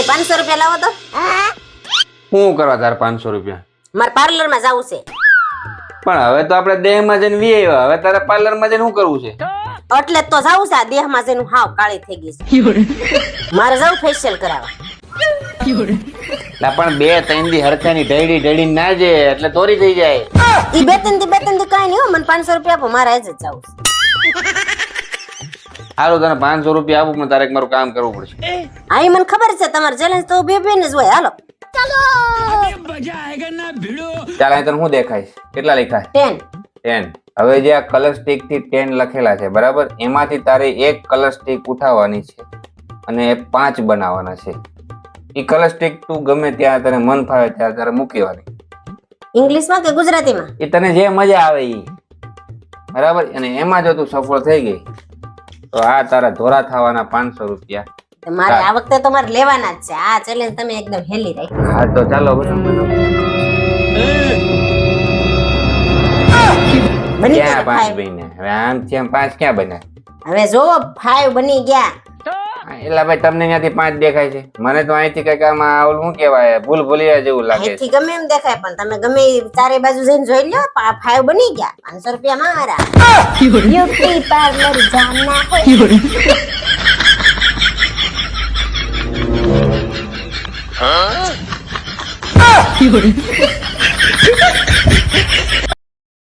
એ 500 રૂપિયા લાવો તો શું કરવા તાર 500 રૂપિયા? મારે પાર્લર માં જવું છે પણ હવે તો આપણે દેહમાં જઈને વી આવ્યા, હવે તારે પાર્લર માં જઈને શું કરવું છે? એટલે તો જવું છે. આ દેહ માં જઈને હાવ કાળી થઈ ગઈ છે. મારે જવું ફેશિયલ કરાવવા. લા પણ 2-3 દી હરખાની ઢળી ના જે એટલે તોરી થઈ જાય. ઈ બે ત્રણ દી કાઈ નહીં હો. મને 500 રૂપિયા આપો, મારે આજ જ જવું છે. હાલો તને 500 રૂપિયા આપું, પણ તારે એક મારું કામ કરવું પડશે. હા ઈ મને ખબર છે. તમારે ચેલેન્જ તો બે ને જ હોય. હાલો ચાલ અહીં તને શું દેખાય છે? કેટલા લખાય? 10. 10. હવે જે આ કલર સ્ટિક થી 10 લખેલા છે બરાબર, એમાંથી તારે એક કલર સ્ટિક ઉઠાવવાની છે અને એ 5 બનાવવાના છે. ઈ કલર સ્ટિક તું ગમે ત્યાં તને મન ફાવે ત્યાં તારે મૂકવાની. ઇંગ્લિશમાં કે ગુજરાતીમાં? એ તને જે મજા આવે ઈ બરાબર. અને એમાં જો તું સફળ થઈ ગઈ તો આ તારા ધોરા થવાના 500 રૂપિયા. મારે આ વખતે તો મારે લેવાના જ છે. આ ચેલેન્જ તમે એકદમ હેલી રાખી. હા તો ચાલો બનાવો. બની ક્યાં ગયા 5 બન્યા? હવે આમથી આમ 5 ક્યાં બન્યા? હવે જોવો 5 બની ગયા. એટલે ભાઈ તમને ત્યાંથી 5 દેખાય છે, મને તો અહીંથી કઈક આમાં ઓલું શું કહેવાય ભૂલિયા જેવું લાગે છે. અહીંથી ગમે એમ દેખાય પણ તમે ગમે ચારે બાજુ જઈને જોઈ લો. 5 બની ગયા. 500 રૂપિયા મારા. બ્યુટી પાર્લર જાના હોય.